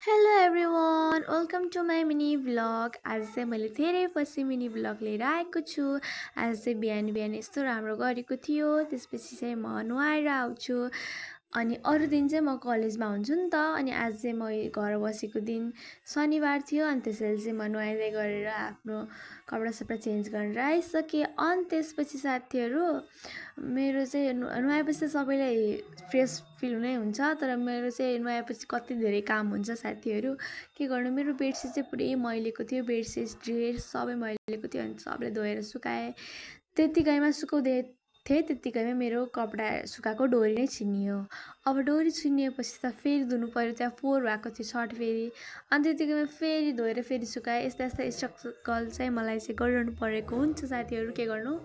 Hello everyone welcome to my mini vlog. आज चाहिँ मैले धेरै पछि मिनी भ्लग लिएर आएको छु। आज चाहिँ बिहान बिहान यस्तो राम्रो गरेको थियो, त्यसपछि चाहिँ म नुहाएर आउँछु। अनि अरू दिन चाहिँ म कलेजमा हुन्छु नि त। अनि आज चाहिँ म घर बसेको दिन शनिबार थियो, अनि त्यसैले चाहिँ म नुहाइधुवाइ गरेर आफ्नो कपडा चेन्ज गरेर आइसकेँ। अनि त्यसपछि साथीहरू मेरो चाहिँ नुहाएपछि त सबैलाई फ्रेस फिल हुनै हुन्छ, तर मेरो चाहिँ नुहाएपछि कति धेरै काम हुन्छ साथीहरू। के गर्नु, मेरो बेडसिट चाहिँ पुरै मैलेको थियो, बेडसिट ड्रेस सबै मैलेको थियो। अनि सबैले धोएर सुकाएँ। त्यत्तिकैमा सुकाउँदै थिएँ, त्यत्तिकैमा मेरो कपडा सुकाएको डोरी नै छिनियो। अब डोरी छिनिएपछि त फेरि धुनु पऱ्यो, त्यहाँ फोहोर भएको थियो सर्ट फेरि। अनि त्यत्तिकैमा फेरि धोएर फेरि सुकाएँ। यस्ता यस्ता स्ट्रगल चाहिँ मलाई चाहिँ गरिरहनु परेको हुन्छ साथीहरू, के गर्नु।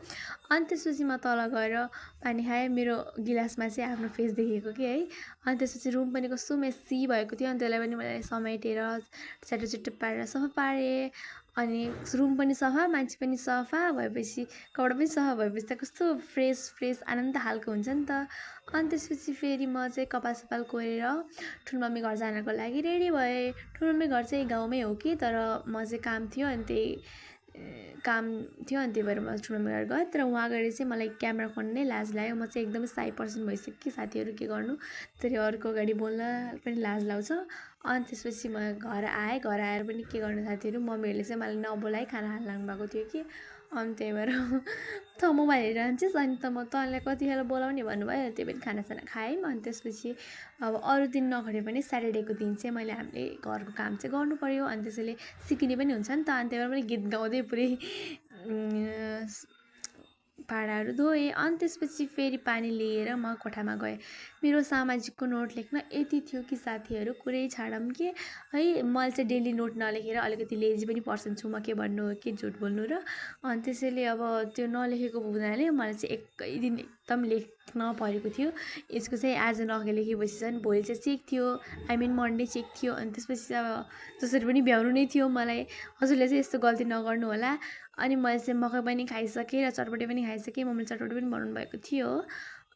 अनि त्यसपछि म तल गएर पानी खाएँ। मेरो गिलासमा चाहिँ आफ्नो फेस देखेको कि है। अनि त्यसपछि रुम पनि कस्तो मेस्सी भएको थियो, अनि त्यसलाई पनि मैले समेटेर च्याटो पारेर सफा पारेँ। अनि रुम पनि सफा, मान्छे पनि सफा भएपछि, कपडा पनि सफा भएपछि त कस्तो फ्रेस फ्रेस आनन्द खालको हुन्छ नि त। अनि त्यसपछि फेरि म चाहिँ कपाल सपाल कोरेर ठुलो मम्मी घर जानको लागि रेडी भएँ। ठुलो मम्मी घर चाहिँ गाउँमै हो कि, तर म चाहिँ काम थियो अनि काम थियो, अनि त्यही भएर म ठुलो मम्मी घर गएँ। तर उहाँ गएर चाहिँ मलाई क्यामेरा खोल्न नै लाज लाग्यो। म चाहिँ एकदमै साई पर्सन भइसक्यो कि साथीहरू, के गर्नु। फेरि अरूको अगाडि बोल्न पनि लाज लाग्छ। अनि त्यसपछि म घर आएँ। घर आएर पनि के गर्नु साथीहरू, मम्मीहरूले चाहिँ मलाई नबोलाइ खाना खान लाग्नुभएको थियो कि। अनि त्यही भएर त मोबाइल हेरिरहन्छस्, अनि त म तँलाई कतिखेर बोलाउने भन्नुभयो, त्यही पनि खानासाना खायौँ। अनि त्यसपछि अब अरू दिन नगरे पनि स्याटरडेको दिन चाहिँ मैले हामीले घरको काम चाहिँ गर्नु पऱ्यो, अनि त्यसैले सिकिने पनि हुन्छ नि त। अनि त्यही भएर पनि गीत गाउँदै पुरै भाँडाहरू धोएँ। अनि त्यसपछि फेरि पानी लिएर म कोठामा गएँ। मेरो सामाजिकको नोट लेख्न यति थियो कि साथीहरू, कुरै छाडौँ कि है। मैले चाहिँ डेली नोट नलेखेर अलिकति लेजी पनि पर्सन छु म, के भन्नु के झुट बोल्नु र। अनि त्यसैले अब त्यो नलेखेको हुनाले मलाई चाहिँ एकै दिन एकदम लेख्न परेको थियो। यसको चाहिँ आज नलेखेपछि चाहिँ भोलि चाहिँ चेक थियो, आई मिन मन्डे चेक थियो। अनि त्यसपछि अब जसरी पनि भ्याउनु नै थियो मलाई। हजुरले चाहिँ यस्तो गल्ती नगर्नु होला। अनि मैले चाहिँ मकै पनि खाइसकेँ र चटपटे पनि खाइसकेँ। मम्मीले चटपटे पनि बनाउनु भएको थियो।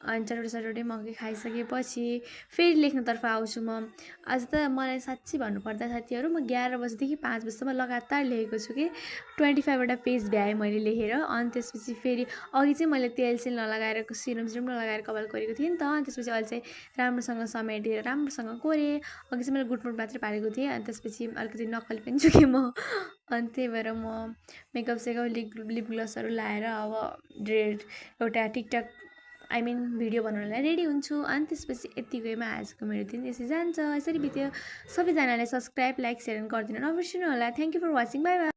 अनि चटपटे मकै खाइसकेपछि फेरि लेख्नतर्फ आउँछु म। आज त मलाई साँच्ची भन्नुपर्दा साथीहरू, म 11 बजीदेखि 5 बजीसम्म लगातार लेखेको छु कि 25वटा पेज भ्याएँ मैले लेखेर। अनि त्यसपछि फेरि अघि चाहिँ मैले तेल नलगाएर सिरम नलगाएर कपाल कोरेको थिएँ नि त। अनि त्यसपछि अहिले चाहिँ राम्रोसँग समेटेर राम्रोसँग कोरेँ। अघि चाहिँ मैले गुटमुट मात्रै पारेको थिएँ, अनि त्यसपछि अलिकति नक्कली पनि चुकेँ म। अनि त्यही भएर म मेकअप सेकअप लिप ग्लसहरू लाएर अब एउटा टिकटक आई मिन भिडियो बनाउनलाई रेडी हुन्छु। अनि त्यसपछि यत्तिकैमा आजको मेरो दिन यसरी जान्छ, यसरी बित्यो। सबैजनाले सब्सक्राइब लाइक सेयर गरिदिनु नबिर्सिनु होला। Thank you for watching, bye by.